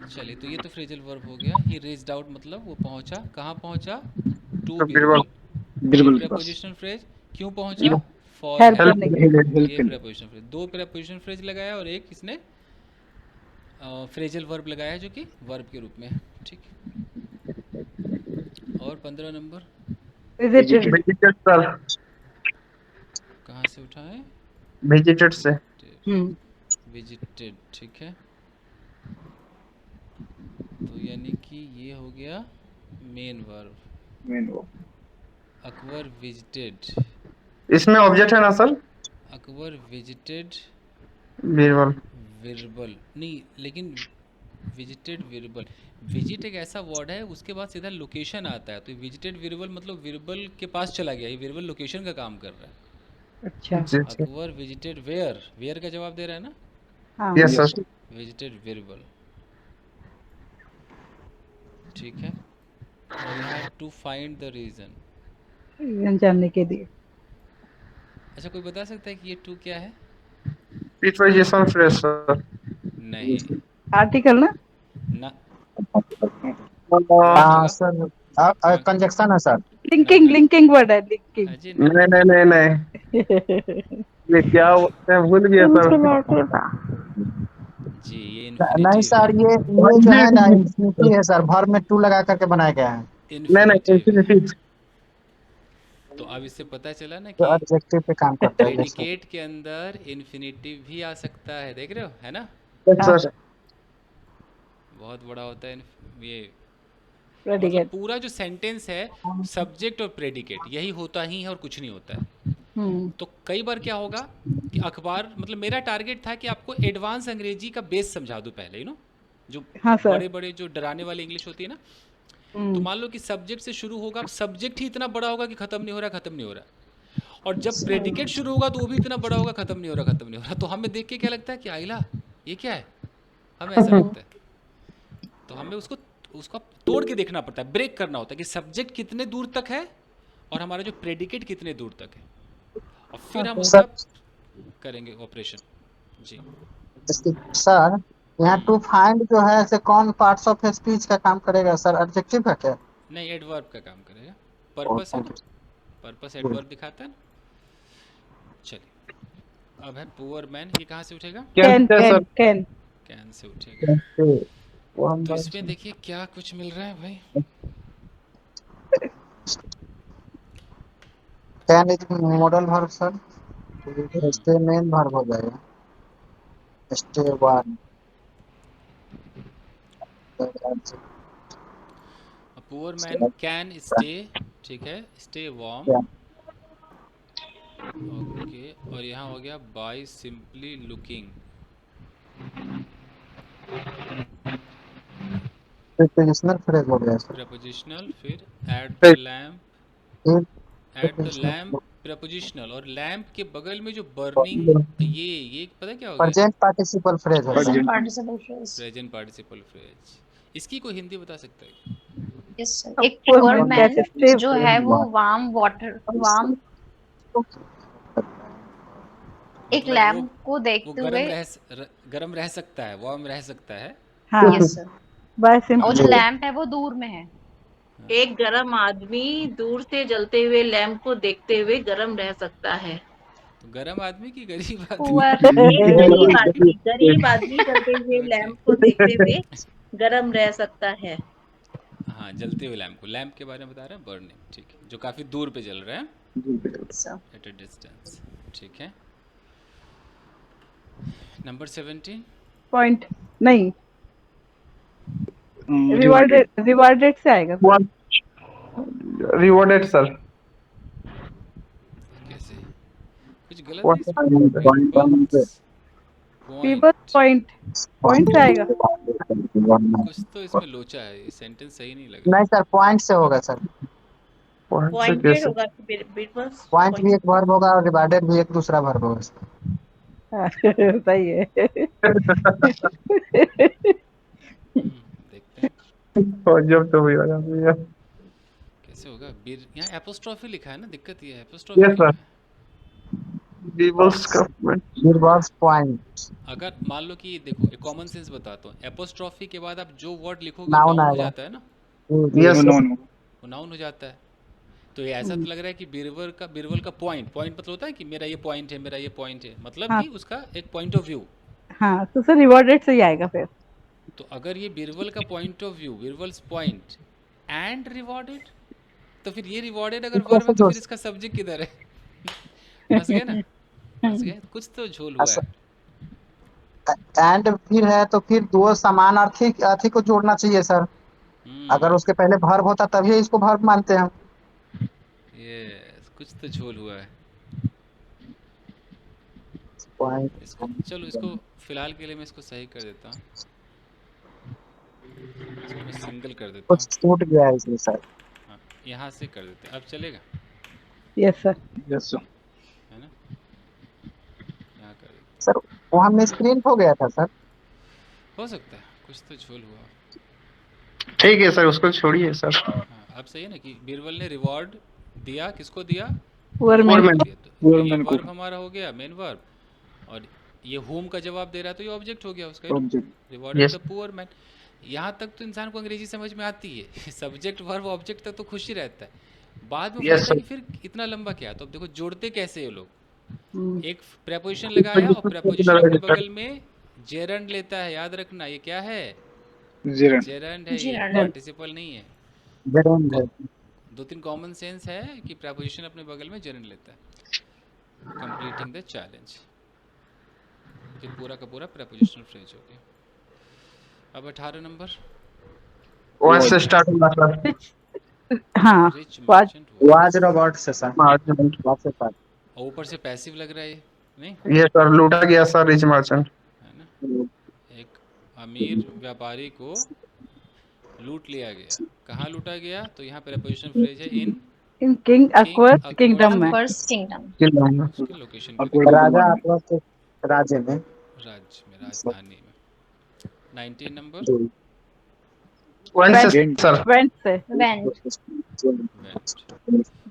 चलिए, तो ये तो फ्रेजल वर्ब हो गया। ये रेज्ड आउट मतलब वो पहुंचा, कहाँ पहुंचा? टू तो बीरबल। ये बिरबल प्रेपोजिशनल फ्रेज क्यों पहुंचा? For help help. करने के लिए। ये प्रेपोजिशनल फ्रेज, 2 प्रेपोजिशनल फ्रेज लगाया और एक इसने फ्रेजल वर्ब लगाया जो कि वर्ब के रूप में है। ठीक, और 15 नंबर विजिटेड विजिटेड सर, कहाँ से उठाएं? विजिटेड से। विजिटेड, ठीक है। तो यानी कि ये हो गया मेन वर्ब। मेन वो अकबर विजिटेड, इसमें ऑब्जेक्ट है ना सर? अकबर विजिटेड बीरबल। विरबल नहीं, लेकिन विजिटेड विरबल, विजिट एक ऐसा वर्ड है, उसके बाद सीधा लोकेशन आता है। तो विजिटेड विरबल मतलब विरबल के पास चला गया, ये विरबल लोकेशन का काम कर रहा है। अच्छा जी जी। अकबर विजिटेड वेयर, वेयर का जवाब दे रहा है ना, हाँ यस सर। विजिटेड विरबल, ठीक है। और यहाँ to find the reason. Reason जानने के लिए। अच्छा, कोई बता सकता है कि ये टू क्या है? Preposition phrase sir. नहीं आर्टिकल ना। ना, हाँ, हाँ होगा? सर, हाँ, कंजक्शन है सर। ना लिंकिंग लिंकिंग वर्ड है लिंकिंग। अजय ना, नहीं नहीं नहीं नहीं, ये क्या बोलते हैं भूल गया सर। जी ये नहीं इन्फिनेटिव है। सर, ये जो है ना इंफिनिटी है सर, भर में टू लगा करके बनाया गया है। नहीं नहीं, इन्फिनेटिव है। इंफिनिटी। तो अब इससे पता चला ना जो कि एडजेक्टिव पे काम करता है जैसे। प्रेडिकेट के अंदर इन्फिनेटिव भी आ सकता है, देख रहे हो, है ना? हाँ सर बहुत बड़ा होता है ये, मतलब प्रेडिकेट। पूरा जो सेंटेंस है सब्जेक्ट और प्रेडिकेट यही होता ही है और कुछ नहीं होता है। तो कई बार क्या होगा कि अखबार, मतलब मेरा टारगेट था कि आपको एडवांस अंग्रेजी का बेस समझा दूं पहले, जो हाँ सर। बड़े बड़े जो डराने वाली इंग्लिश होती है ना, तो मान लो कि सब्जेक्ट से शुरू होगा, अब सब्जेक्ट ही इतना बड़ा होगा कि खत्म नहीं हो रहा, खत्म नहीं हो रहा। और जब प्रेडिकेट शुरू होगा तो वो भी इतना बड़ा होगा, खत्म नहीं हो रहा, खत्म नहीं हो रहा। तो हमें देख के क्या लगता है कि आइला ये क्या है, हमें ऐसा लगता है। तो हमें उसको तोड़ के देखना पड़ता है, ब्रेक करना होता है कि सब्जेक्ट कितने दूर तक है और हमारा जो प्रेडिकेट कितने दूर तक है, और फिर हम उसका करेंगे ऑपरेशन। जी सर, यहाँ टू फाइंड जो है ऐसे कौन पार्ट्स ऑफ स्पीच का काम करेगा सर? एडजेक्टिव है क्या? नहीं, एडवर्ब का काम करेगा, पर्पस है ना, पर्पस एडवर्ब दिखाता है ना। चलिए, अब है पुअर मैन, ये कहाँ से उठेगा? Can can can can say उठेगा। वो हम तो इसमें देखिए क्या कुछ मिल रहा है भाई। Can is modal verb sir, stay main verb हो जाएगा। Stay one, poor man can stay, ठीक है, स्टे वार्म, ओके। और यहाँ हो गया by simply looking, prepositional phrase हो गया सर। प्रपोजिशनल, फिर at the lamp, at the prepositional lamp prepositional, और लैम्प के बगल में जो बर्निंग, ये पता है क्या हो गया? प्रेजेंट पार्टिसिपल फ्रेज है sir. Participle phrase. Present participle phrase. इसकी कोई हिंदी बता सकता है? Yes sir. एक पुअर मैन कैसे जो है वो वार्म वाटर, वार्म एक मतलब लैम्प को वो देखते हुए। गरम रह सकता है, वार्म रह सकता है। हाँ, यस सर। बाय और सिंपल। जो लैम्प है वो दूर में है। एक गरम आदमी दूर से जलते हुए लैंप को देखते हुए गरम रह सकता है। तो गरम आदमी की गरीब आदमी? पुअर। एक गरीब आदमी जलते हुए ओके। लैंप को देखते हुए गरम रह सकता है। हाँ, जलते हुए लैंप को, लैंप के बारे में बता रहे हैं, बर्निंग, ठीक है, जो काफ़ी दूर पे जल रहा है, सर एट अ डिस्टेंस, ठीक है। नंबर 17। पॉइंट नहीं, रिवार्डेड रिवार्डेड से आएगा सर। One rewarded sir. कैसे? कुछ गलत What नहीं is इसमें? the- पीपल्स पॉइंट, पॉइंट से आएगा। कुछ तो इसमें लोचा है, ये सेंटेंस सही नहीं लग रहा। नहीं सर, पॉइंट से होगा सर। point से पॉइंटेड कैसे? होगा बिटबॉस। पॉइंट भी एक वर्ब होगा और डिवाइडेड भी एक दूसरा वर्ब होगा। सही है। देखते हैं और जब तो हुई होगा भैया। कैसे होगा। यहाँ एपोस्ट्रॉफी लिखा है ना, दिक्कत ये है, एपोस्ट्रॉफी Yes क्यों sir. है? Devil's Cupman. वर्ब पॉइंट अगर मान लो कि देखो, एक कॉमन सेंस बताता हूँ, एपोस्ट्रॉफी के बाद आप जो वर्ड लिखोगे नाउन नाउन हो आएगा। जाता है ना, Yes sir. वो नाउन हो जाता है। तो ये ऐसा तो लग रहा है कि बीरबल का पॉइंट मतलब होता है कि मेरा ये पॉइंट है, मेरा ये पॉइंट है, मतलब हाँ कि उसका एक पॉइंट ऑफ व्यू। हाँ, तो सर रिवॉर्डेड से ही आएगा फिर। तो अगर ये बीरबल का point of view, Birbal's point and rewarded, तो फिर ये रिवॉर्डेड अगर वर्ब है तो फिर इसका सब्जेक्ट किधर है? फंस गए ना, फंस गए, कुछ तो झोल हुआ है। एंड फिर है तो फिर दो समान अर्थी अर्थी को जोड़ना चाहिए सर। अगर उसके पहले वर्ब होता तभी इसको वर्ब मानते हैं। ये कुछ तो झोल हुआ है। इसको चलो, इसको फिलहाल के लिए मैं इसको सही कर देता हूँ, इसको मैं सिंगल कर देता हूँ। कुछ छूट गया है इसमें सर। हाँ, यहाँ से कर देते हैं, अब चलेगा, यस सर। Yes sir. है ना, यहाँ कर देते सर वहाँ मिसप्रिंट हो गया था सर। हैं। हो सकता है कुछ तो झोल हुआ। ठीक है सर, उसको छोड़िए सर। हाँ, अब सही है ना कि बीरबल ने रिवॉर्ड दिया, किसको दिया? Poor Poor man. man को दिया। तो ये man को। वर्ब हमारा हो गया, मेन वर्ब, और ये होम का जवाब दे रहा है तो ये ऑब्जेक्ट हो गया उसका, rewarded Yes. The poor man. यहाँ तक तो इंसान को अंग्रेजी समझ में आती है, सब्जेक्ट वर्ब ऑब्जेक्ट तक तो खुश ही रहता है। बाद में Yes, पूछता है sir. कि फिर इतना लंबा क्या? तो अब देखो जोड़ते कैसे ये लोग, हम्म, एक प्रेपोजिशन लगाया और प्रेपोजिशन अपने बगल में जेरंड लेता है, याद रखना ये क्या है? जीरन। जेरंड है, ये जेरंड। पार्टिसिपल नहीं है। जरूर है। दो तीन कॉमन सेंस है कि प्रेपोजिशन अपने बगल में जेरंड लेता है। कंप्लीटिंग द चैलेंज, ये पूरा का पूरा प्रेपोजिशनल फ्रेज हो गया। अब 18 नंबर, वन से स्टार्ट होगा सर। हाँ, rich was merchant was Robert से सर। वाज से सर। और ऊपर से पैसिव लग रहा है ये, नहीं ये सर लूटा गया सर रिच मर्चेंट। है ना, एक अमीर व्यापारी को लूट लिया गया। कहाँ लूटा गया? तो यहाँ प्रेपोजिशन फ्रेज है इन इन किंग अकबर किंगडम में। First kingdom. उसके लोकेशन के लिए, राजा अकबर के राज्य में। राज्य में, राजधानी में। 19 नंबर, वन से सर। वेंट से। वेंट। वेंट,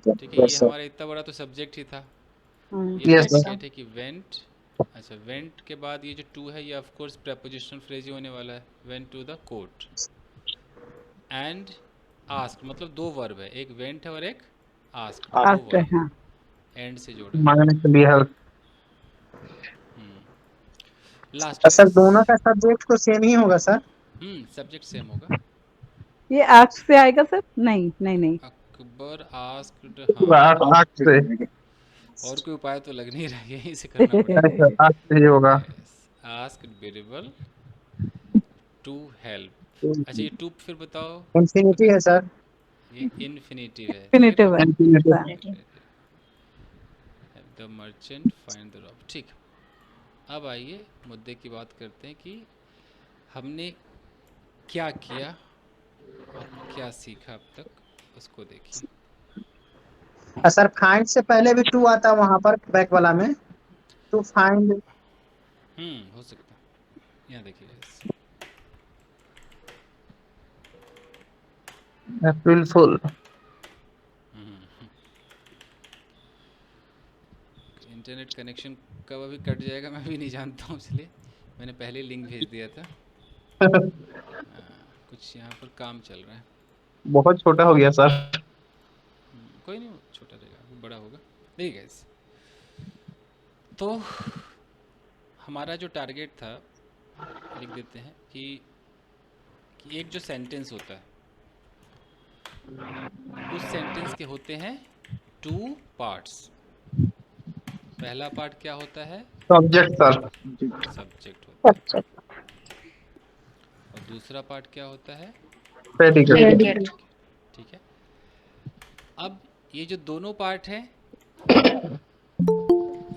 ठीक है, ये हमारा इतना बड़ा तो सब्जेक्ट ही था। ये Yes, sir. प्रेडिकेट है कि वेंट। अच्छा, वेंट के बाद ये जो टू है ये ऑफ कोर्स प्रेपोजिशनल फ्रेज ही होने वाला है। Went to the court and ask, मतलब दो वर्ब है, एक वेंट है और एक आस्क, दो आफ्टर, वर्ब हाँ। एंड से जोड़ा। मांगने के लिए हेल्प। लास्ट सर दोनों का सब्जेक्ट तो सेम ही होगा सर। सब्जेक्ट सेम होगा। ये आस्क से आएगा सर? नहीं नहीं नहीं। अकबर आस्क्ड, हाँ, आठ से। और कोई उपाय तो लग नहीं रहा है, यहीं से करना पड़ेगा। नहीं सर, आठ से ही होगा। Asked Birbal to help. अच्छा, ये टू फिर बताओ। इंफिनिटी है सर। ये इन्फिनिटिव है, इन्फिनिटिव है। The merchant find the rob. ठीक, अब आइए मुद्दे की बात करते हैं कि हमने क्या किया और क्या सीखा अब तक, उसको देखिए। सर फाइंड से पहले भी टू आता वहाँ पर बैक वाला में, टू फाइंड। हो सकता है, यहाँ देखिए। April fool. इंटरनेट कनेक्शन कब अभी कट जाएगा मैं भी नहीं जानता हूँ, इसलिए मैंने पहले लिंक भेज दिया था। कुछ यहाँ पर काम चल रहा है। बहुत छोटा हो गया सर। कोई नहीं, छोटा रहेगा, वो बड़ा होगा। ठीक है, तो हमारा जो टारगेट था, लिख देते हैं कि एक जो सेंटेंस होता है उस सेंटेंस के होते हैं 2 पार्ट्स। पहला पार्ट क्या होता है? Subject sir. सब्जेक्ट होता है। और दूसरा पार्ट क्या होता है? प्रेडिकेट। प्रेडिकेट। ठीक है। अब ये जो दोनों पार्ट हैं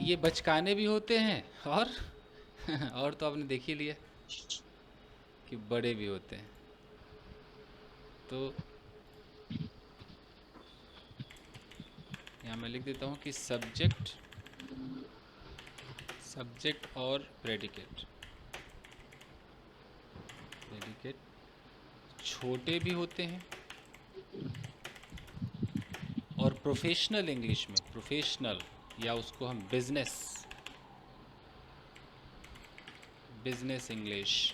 ये बचकाने भी होते हैं और तो आपने देख ही लिया कि बड़े भी होते हैं। तो यहाँ मैं लिख देता हूँ कि सब्जेक्ट और प्रेडिकेट छोटे भी होते हैं और प्रोफेशनल इंग्लिश में, प्रोफेशनल या उसको हम बिजनेस इंग्लिश,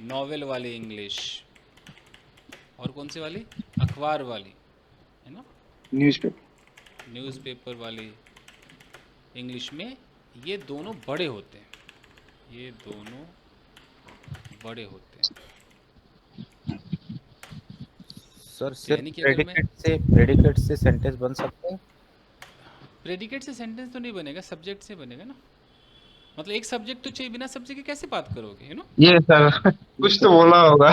नॉवेल वाली इंग्लिश और कौन सी वाली? अखबार वाली, है ना, न्यूज़पेपर वाली इंग्लिश में ये दोनों बड़े होते हैं। ये दोनों बड़े होते हैं। सर यानी सिर्फ कि अगर मैं प्रेडिकेट से सेंटेंस बन सकते हैं? प्रेडिकेट से सेंटेंस तो नहीं बनेगा, सब्जेक्ट से बनेगा ना। मतलब एक सब्जेक्ट तो चाहिए, बिना सब्जेक्ट के कैसे बात करोगे, यू नो। ये सर कुछ तो बोला होगा।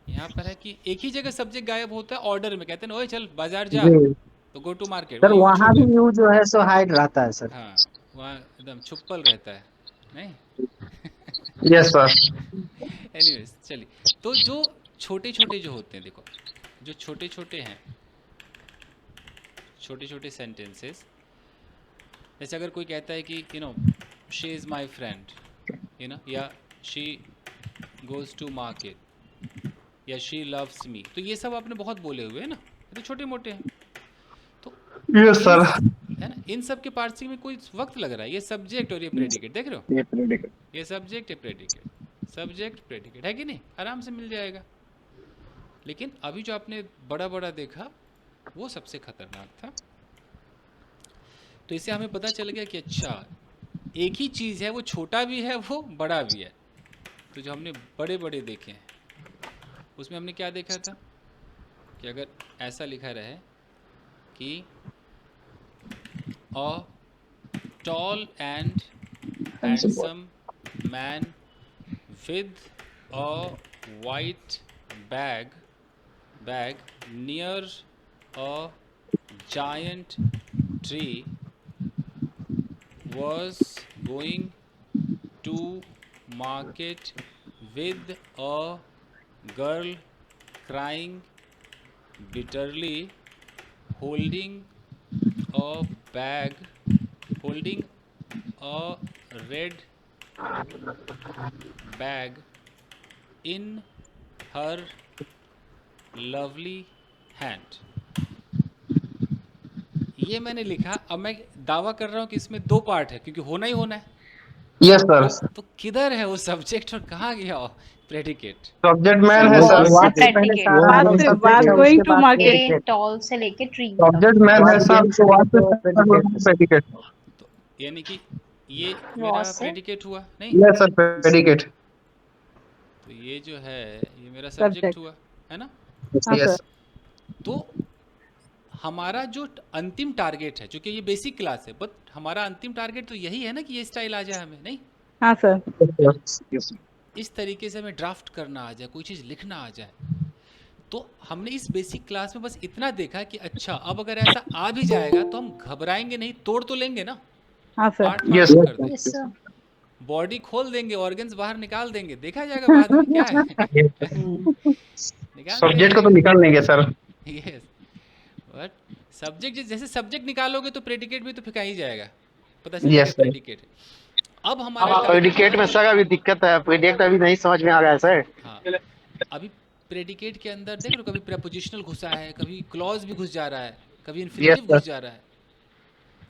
यहाँ पर है कि एक ही जगह सब्जेक्ट गायब होता है, ऑर्डर में कहते हैं ओए चल बाजार जा, जी तो गो टू मार्केट। सर, वहाँ भी यू जो है सो हाइड रहता है सर। हाँ, वहाँ एकदम छुपल रहता है, नहीं। Yes sir. एनीवेज, चलिए, तो जो छोटे छोटे जो होते हैं, देखो जो छोटे छोटे हैं, छोटे छोटे सेंटेंसेस, जैसे अगर कोई कहता है कि you know she is my friend, you no, या शी गोज़ टू मार्केट, या शी लव्स मी, तो ये सब आपने बहुत बोले हुए हैं ना, ये तो छोटे मोटे हैं। तो यस सर। है ना, इन सब के पार्सिंग में कोई वक्त लग रहा है। ये सब्जेक्ट और ये प्रेडिकेट, देख रहे हो, ये सब्जेक्ट है, प्रेडिकेट, सब्जेक्ट प्रेडिकेट, है कि नहीं, आराम से मिल जाएगा। लेकिन अभी जो आपने बड़ा बड़ा देखा वो सबसे खतरनाक था। तो इससे हमें पता चल गया कि अच्छा, एक ही चीज़ है, वो छोटा भी है, वो बड़ा भी है। तो जो हमने बड़े बड़े देखे हैं उसमें हमने क्या देखा था कि अगर ऐसा लिखा रहे कि a tall and handsome man with a white bag near a giant tree was going to market with a girl crying bitterly, holding a red bag in her lovely hand. ये मैंने लिखा। अब मैं दावा कर रहा हूँ कि इसमें 2 पार्ट है, क्योंकि होना ही होना है। Yes sir. तो किधर है वो सब्जेक्ट और कहाँ गया प्रेडिकेट? सब्जेक्ट मैन है was सर। से predicate। बात गोइंग टू मार्केट। ये टॉल से लेके ट्री सब्जेक्ट मैन है सर, तो वाट से प्रेडिकेट। तो यानी कि ये Was मेरा से? प्रेडिकेट हुआ नहीं? Yes sir, predicate. तो ये जो है ये मेरा सब्जेक्ट हुआ, है ना। हाँ यस। सर। तो हमारा जो अंतिम टारगेट है, चूंकि ये बेसिक क्लास है, बट हमारा अंतिम टारगेट तो यही है ना कि ये स्टाइल आ जाए हमें, नहीं? हाँ सर। इस तरीके से हमें ड्राफ्ट करना आ जाए, कोई चीज़ लिखना आ जाए। तो हमने इस बेसिक क्लास में बस इतना देखा कि अच्छा, अब अगर ऐसा आ भी जाएगा तो हम घबराएंगे नहीं, तोड़ तो लेंगे ना, हाँ सर। Part part Yes. कर देंगे, बॉडी खोल देंगे, ऑर्गन्स बाहर निकाल देंगे, देखा जाएगा बाद में क्या है। निकाल सब्जेक्ट को तो निकाल लेंगे सर। यस, बट सब्जेक्ट जैसे सब्जेक्ट निकालोगे तो प्रेडिकेट भी तो फेंका ही जाएगा, पता चलेगा Yes, sir. प्रेडिकेट। अब हमारा प्रेडिकेट में सर अभी दिक्कत है, प्रेडिकेट अभी नहीं समझ में आ गया सर। हाँ, अभी प्रेडिकेट के अंदर देख लो, कभी प्रेपोजिशनल घुसा है, कभी क्लॉज भी घुस जा रहा है, कभी इन्फिनिटिव sir. घुस जा रहा है।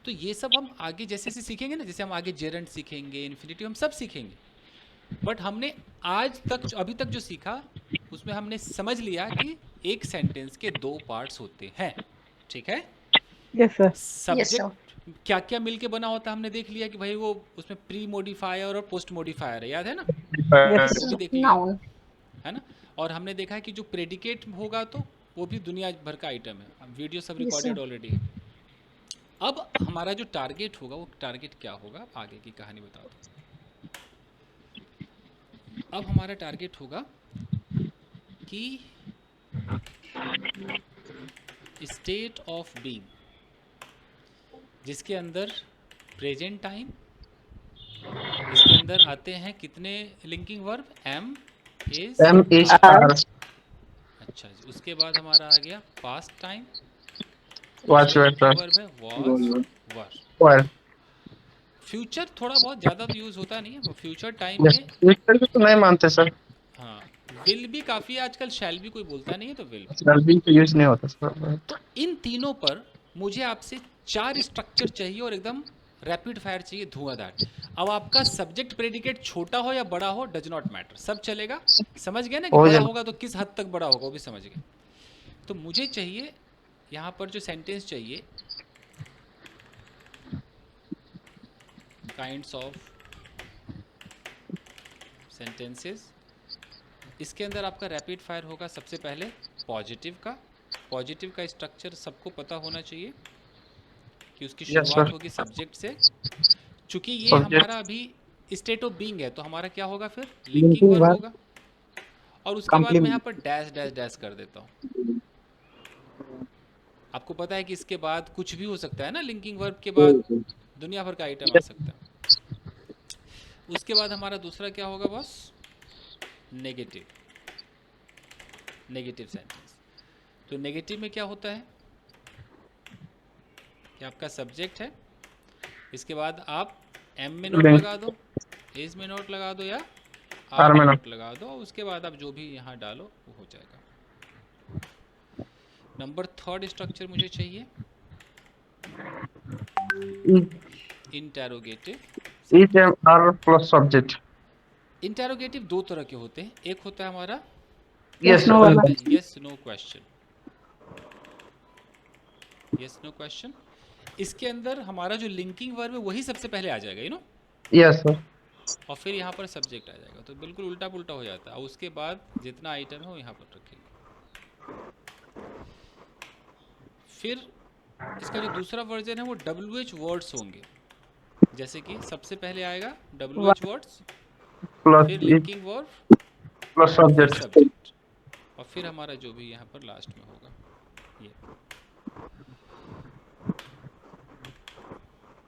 तो ये सब हम आगे जैसे जैसे सीखेंगे ना, जैसे हम आगे जेरेंट सीखेंगे, इन्फिनिटिव, हम सब सीखेंगे, बट हमने आज तक अभी तक जो सीखा उसमें हमने समझ लिया कि एक सेंटेंस के दो पार्ट्स होते हैं, ठीक है। Yes, sir. सब्जेक्ट क्या क्या मिलके बना होता है हमने देख लिया कि भाई वो उसमें प्री मॉडिफायर और पोस्ट मॉडिफायर है, याद है ना, Yes. वो भी देख लिया है ना। और हमने देखा है कि जो प्रेडिकेट होगा तो वो भी दुनिया भर का आइटम है, वीडियो सब रिकॉर्डेड ऑलरेडी है। अब हमारा जो टारगेट होगा वो टारगेट क्या होगा, आगे की कहानी बता दो। अब हमारा टारगेट होगा कि स्टेट ऑफ बीइंग जिसके अंदर प्रेजेंट टाइम, इसके अंदर आते हैं कितने linking verb, am, is, are. अच्छा जी, उसके बाद हमारा आ गया past time, was were sir. Verb है वॉज, वर। वर। फ्यूचर थोड़ा बहुत ज़्यादा तो यूज़ होता नहीं है, फ्यूचर टाइम यस, में फ्यूचर भी तो नहीं मानते सर, हाँ, विल भी काफ़ी आजकल, शैल भी कोई बोलता नहीं है, तो विल भी। शैल भी तो यूज नहीं होता सर। तो इन तीनों पर मुझे आपसे 4 स्ट्रक्चर चाहिए और एकदम रैपिड फायर चाहिए, धुआंधार। अब आपका सब्जेक्ट प्रेडिकेट छोटा हो या बड़ा हो डज नॉट मैटर, सब चलेगा। समझ गए ना कि हो बड़ा जाए। होगा तो किस हद तक बड़ा होगा वो भी समझ गए। तो मुझे चाहिए यहाँ पर जो सेंटेंस चाहिए, काइंड्स ऑफ सेंटेंसेस, इसके अंदर आपका रैपिड फायर होगा। सबसे पहले पॉजिटिव का, पॉजिटिव का स्ट्रक्चर सबको पता होना चाहिए कि उसकी Yes, शुरुआत sir. होगी सब्जेक्ट से। चूंकि ये Subject. हमारा अभी स्टेट ऑफ बीइंग है तो हमारा क्या होगा फिर, लिंकिंग वर्ब होगा। और उसके बाद मैं यहाँ पर डैश डैश डैश कर देता हूँ। आपको पता है कि इसके बाद कुछ भी हो सकता है ना, लिंकिंग वर्ब के बाद दुनिया भर का आइटम आ सकता है। उसके बाद हमारा दूसरा क्या होगा बॉस, नेगेटिव, नेगेटिव सेंटेंस। तो नेगेटिव में क्या होता है कि आपका सब्जेक्ट है, इसके बाद आप एम में नोट लगा दो, एज में नोट लगा दो या आर में नोट लगा दो, उसके बाद आप जो भी यहाँ डालो वो हो जाएगा। नंबर 3 स्ट्रक्चर मुझे चाहिए interrogative. Is and are plus subject. Interrogative 2 तरह के होते हैं, एक होता है हमारा यस no वाला। Yes no question, yes no question. इसके अंदर हमारा जो लिंकिंग वर्ब है वही सबसे पहले आ जाएगा, यू नो, यस सर। और फिर यहाँ पर सब्जेक्ट आ जाएगा, तो बिल्कुल उल्टा पुल्टा हो जाता है। और उसके बाद जितना आइटम है वो यहाँ पर रखेंगे। फिर इसका जो दूसरा वर्जन है वो WH वर्ड्स होंगे, जैसे कि सबसे पहले आएगा WH वर्ड्स, प्लस फिर ईच लिंकिंग वर्ब, प्लस फिर सब्जेक्ट। सब्जेक्ट, और फिर हमारा जो भी यहाँ पर लास्ट में होगा ये।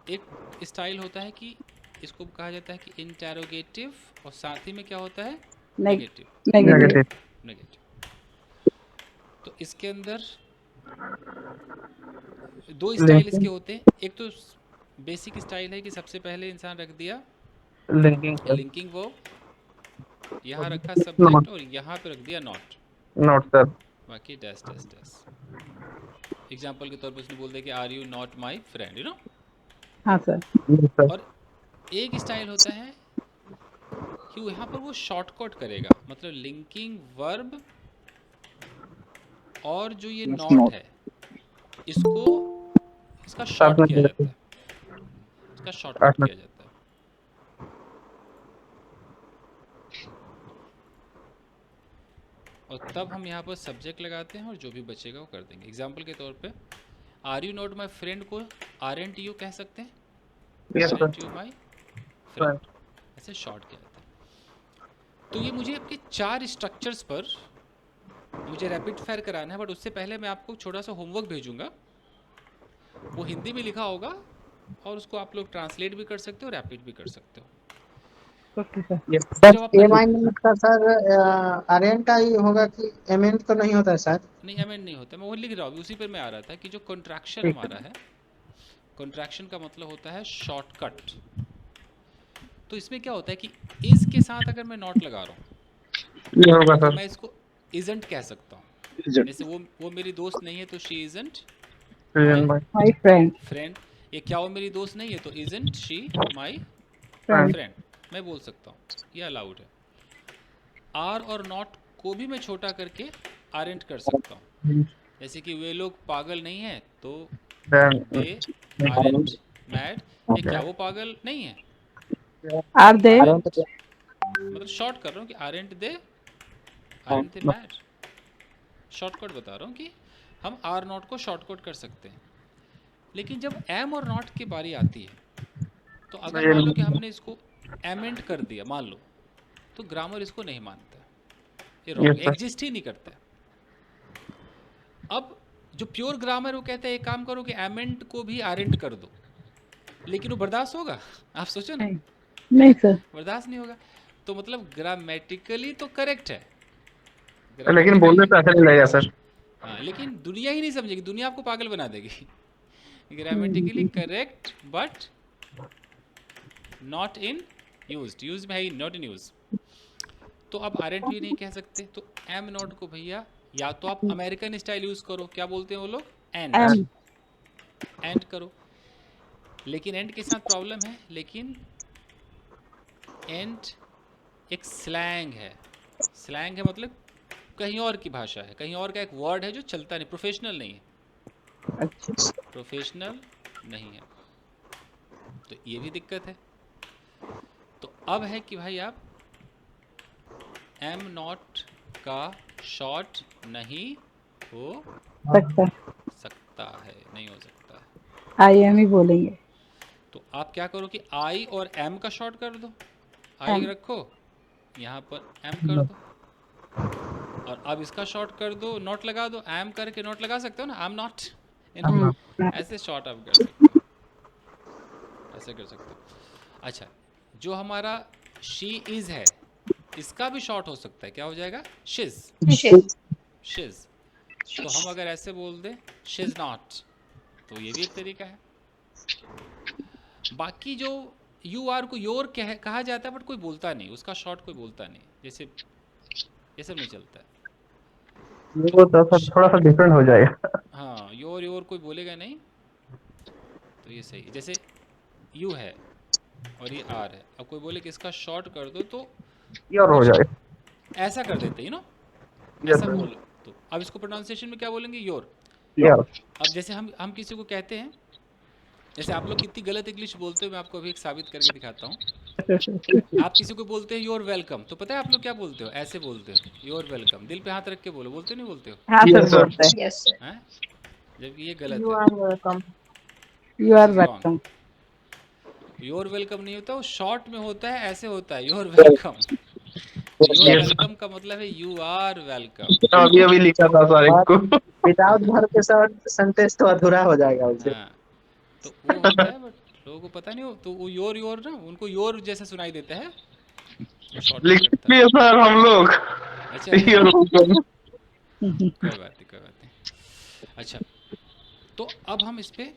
एक स्टाइल होता है कि इसको कहा जाता है कि इंटेरोगेटिव, और साथ ही में क्या होता है, नेगेटिव, Negative. नेगेटिव। तो इसके अंदर 2 स्टाइल इसके होते हैं। एक तो बेसिक स्टाइल है कि सबसे पहले इंसान रख दिया लिंकिंग लिंकिंग वर्ब, यहाँ रखा सब्जेक्ट और यहाँ पे रख दिया नॉट, नोट सर। बाकी डैश डैश डैश। एग्जांपल के तौर पर उसने बोल दिया कि are you not my friend, you know. हाँ सर। और एक स्टाइल होता है कि वो यहाँ पर वो शॉर्टकट करेगा, मतलब लिंकिंग वर्ब और जो ये नॉट है इसको, इसका शॉर्ट किया जाता है, इसका शॉर्टकट किया जाता है। और तब हम यहाँ पर सब्जेक्ट लगाते हैं और जो भी बचेगा वो कर देंगे। एग्जाम्पल के तौर पे are you not my friend को आरएनट यू कह सकते हैं, yes sir. Aren't you my friend, ऐसे शॉर्ट किया जाता है। तो ये मुझे आपके 4 स्ट्रक्चर्स पर मुझे रैपिड फायर कराना है, बट उससे पहले मैं आपको छोटा सा होमवर्क भेजूंगा, वो हिंदी में लिखा होगा और उसको आप लोग ट्रांसलेट भी कर सकते हो, रैपिड भी कर सकते हो। Okay, sir. जब आप ए माइनस का सर आर्यन का ही होगा कि एमेंट तो नहीं होता है सर? नहीं, एमेंड नहीं होता, मैं वो लिख रहा हूँ, उसी पर मैं आ रहा था कि जो कॉन्ट्रैक्शन ठीक है। हमारा है, कॉन्ट्रैक्शन का मतलब होता है शॉर्टकट। तो इसमें क्या होता है कि इज के साथ अगर मैं नॉट लगा रहा हूँ ये होगा तो सर। मैं इसको इजंट कह सकता हूँ। जैसे वो मेरी दोस्त नहीं है तो she isn't My friend. Friend. ये क्या वो मेरी दोस्त नहीं है, तो isn't she my Friend. friend मैं बोल सकता हूँ, ये अलाउड है। आर और नॉट को भी मैं छोटा करके आरेंट कर सकता हूँ। जैसे कि वे लोग पागल नहीं है, तो Then दे आरेंट मैड। ये क्या वो पागल नहीं है, Are they? आरेंट मतलब शॉर्ट कर रहा हूँ कि आरेंट दे मैड। शॉर्टकट बता रहा हूँ कि हम आर नॉट को शॉर्टकट कर सकते हैं। लेकिन जब एम और नॉट की बारी आती है, तो अगर मान लो कि हमने इसको एमेंट कर दिया मान लो, तो ग्रामर इसको नहीं मानता, ये रॉन्ग, Yes, sir. एग्जिस्ट ही नहीं करता है। अब जो प्योर ग्रामर है वो कहता है एक काम करो कि एमेंट को भी आरेंट कर दो, लेकिन वो बर्दाश्त होगा? आप सोचो ना, नहीं सर। बर्दाश्त नहीं होगा। तो मतलब ग्रामेटिकली तो करेक्ट है, लेकिन बोलने पे ऐसा नहीं लगेगा सर। हाँ, लेकिन दुनिया ही नहीं समझेगी, दुनिया आपको पागल बना देगी। Grammatically correct but not in use में है, नॉट इन यूज। तो अब आरेंट भी नहीं कह सकते, तो एम नॉट को भैया या तो आप अमेरिकन स्टाइल यूज करो, क्या बोलते हैं वो लोग, एंड M. एंड करो। लेकिन एंड के साथ प्रॉब्लम है, लेकिन एंड एक स्लैंग है। स्लैंग है मतलब कहीं और की भाषा है, कहीं और का एक वर्ड है जो चलता नहीं, प्रोफेशनल नहीं है, अच्छा। प्रोफेशनल नहीं है, तो ये भी दिक्कत है। तो अब है कि भाई आप एम नॉट का शॉर्ट नहीं हो सकता है, नहीं हो सकता है। I am ही बोलेंगे। तो आप क्या करो कि आई और एम का शॉर्ट कर दो, आई M. रखो यहाँ पर एम कर दो, और अब इसका शॉर्ट कर दो, नॉट लगा दो, एम करके नॉट लगा सकते हो ना, आई एम नॉट, ऐसे शॉर्ट आप कर सकते हो, ऐसे कर सकते हो। अच्छा, जो हमारा शी इज है, इसका भी शॉर्ट हो सकता है, क्या हो जाएगा, शिज, Shiz. शिज। तो हम अगर ऐसे बोल दें शिज नॉट, तो ये भी एक तरीका है। बाकी जो यू आर को योर कहा जाता है, बट कोई बोलता नहीं, उसका शॉर्ट कोई बोलता नहीं, जैसे ये सब नहीं चलता है। वो तो थोड़ा सा डिफरेंट हो जाएगा। हाँ, योर कोई बोलेगा नहीं, तो ये सही। जैसे यू है और ये आर है, अब कोई बोले कि इसका शॉर्ट कर दो, तो और हो जाएगा। ऐसा कर देते हैं, Yes, ऐसा sir. बोलो। तो अब इसको प्रोनाउंसिएशन में क्या बोलेंगे, योर। यार अब जैसे हम किसी को कहते हैं, जैसे आप लोग कितनी गलत इंग्लिश बोलते हो, मैं आपको अभी एक साबित करके दिखाता हूँ। आप किसी को बोलते हैं योर वेलकम, तो पता है आप लोग क्या बोलते हो, ऐसे बोलते हो योर वेलकम, दिल पे हाथ रख के बोलो, बोलते हो नहीं बोलते हो, हाँ Yes, सर sir. बोलते हैं। Yes, sir. हैं? जबकि ये गलत You है, are welcome. You are This is wrong. welcome. Your welcome नहीं होता, वो शॉर्ट में होता है, ऐसे होता है your welcome. Your Yes. Welcome का मतलब है यू आर वेलकम। अभी लिखा था सर इसको। विदाउट वर्ब के साथ सेंटेंस तो अधूरा हो जाएगा उसे। हाँ, तो वो होता है, बट लोगों को पता नहीं हो, तो वो योर ना, उनको योर जैसा सुनाई देता है, वो शॉर्ट लिख करता है। लिए सर हम लोग। अच्छा, ये लोग- कोई बात नहीं, कोई बात नहीं। अच्छा, तो अब हम इस पे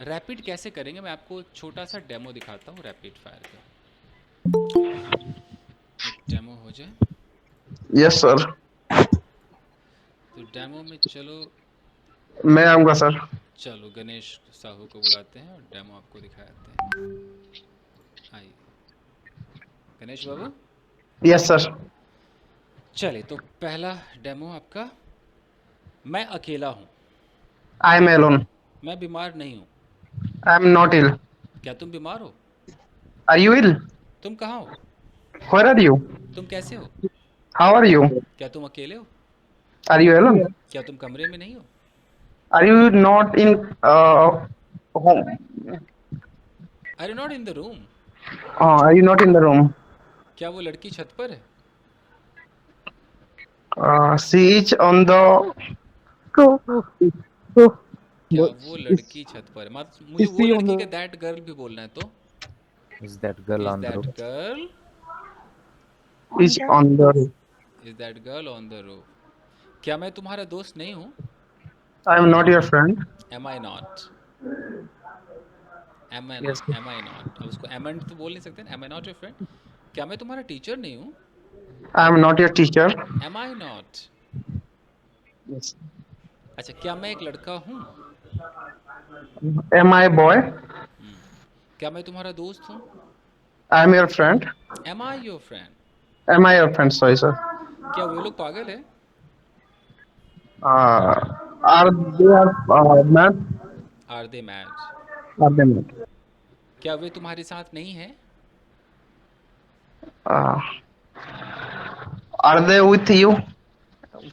रैपिड कैसे करेंगे, मैं आपको एक छोटा सा डेमो दिखाता हूँ रैपिड फायर का। एक डेमो हो जाए, यस सर, तो डेमो में चलो मैं आऊँगा सर। चलो गणेश साहू को बुलाते हैं और डेमो आपको दिखाते हैं। आइए गणेश बाबू, यस सर। चलिए, तो पहला डेमो आपका, मैं अकेला हूँ, आई एम एलोन। मैं बीमार नहीं हूँ। I am not ill. क्या तुम बीमार हो? Are you ill? तुम कहाँ हो? Where are you? तुम कैसे हो? How are you? क्या तुम अकेले हो? Are you alone? क्या तुम कमरे में नहीं हो? Are you not in home? Are not in the room. Are you not in the room? क्या वो लड़की छत पर है? शी इज ऑन द क्या वो लड़की छत पर है? मुझे वो लड़की का दैट गर्ल भी बोलना है, तो Is that girl is on the that roof? Girl, is on the is that girl on the roof. क्या मैं तुम्हारा दोस्त नहीं हूँ? I am not your friend. Am I not, am I Yes. Not. अब उसको एम तो बोल नहीं सकते, am I not your friend. क्या मैं तुम्हारा टीचर नहीं हूँ? I am not your teacher. Am I not. अच्छा, क्या मैं एक लड़का हूँ? एम आई बॉय? क्या मैं तुम्हारा दोस्त हूँ? I am your friend. Am I your friend? Am I your friend, sorry sir. क्या वे लोग पागल है? Are they are mad? Are they mad? Are they mad? क्या वे तुम्हारे साथ नहीं है? Are they with you?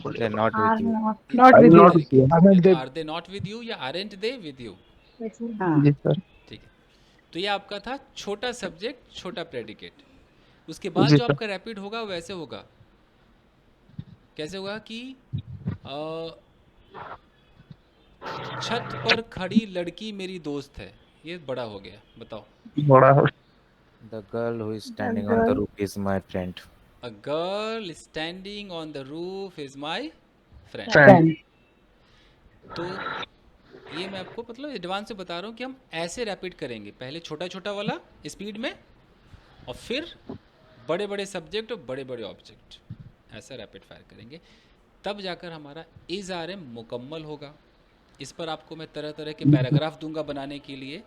They're not with you. Not with not you. With you. Are they not with you या आरेंट दे विद यू? हाँ जी सर। ठीक है, तो ये आपका था छोटा सब्जेक्ट छोटा प्रेडिकेट। उसके बाद जी जो सर। आपका रैपिड होगा वैसे होगा, कैसे होगा कि छत पर खड़ी लड़की मेरी दोस्त है, ये बड़ा हो गया, बताओ। बड़ा हो। The girl who is standing on the roof is my friend. A girl standing on the roof is my friend. Friend. तो ये मैं आपको मतलब एडवांस से बता रहा हूँ कि हम ऐसे रैपिड करेंगे, पहले छोटा छोटा वाला स्पीड में और फिर बड़े बड़े सब्जेक्ट और बड़े बड़े ऑब्जेक्ट, ऐसा रैपिड फायर करेंगे, तब जाकर हमारा इज आर एम मुकम्मल होगा। इस पर आपको मैं तरह तरह के पैराग्राफ दूंगा बनाने के लिए।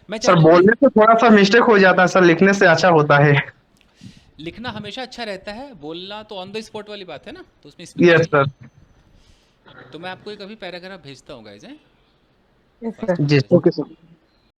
मैं सर चाहता हूँ बोलने से थोड़ा सा मिस्टेक हो जाता है सर, लिखने से अच्छा होता है। लिखना हमेशा अच्छा रहता है, बोलना तो ऑन द स्पॉट वाली बात है ना, तो उसमें स्पीड यस चाहिए। सर। तो मैं आपको एक अभी पैराग्राफ भेजता हूँ गाइस, हैं? Yes, sir. जी फास्ट सर। भेजता हूँ।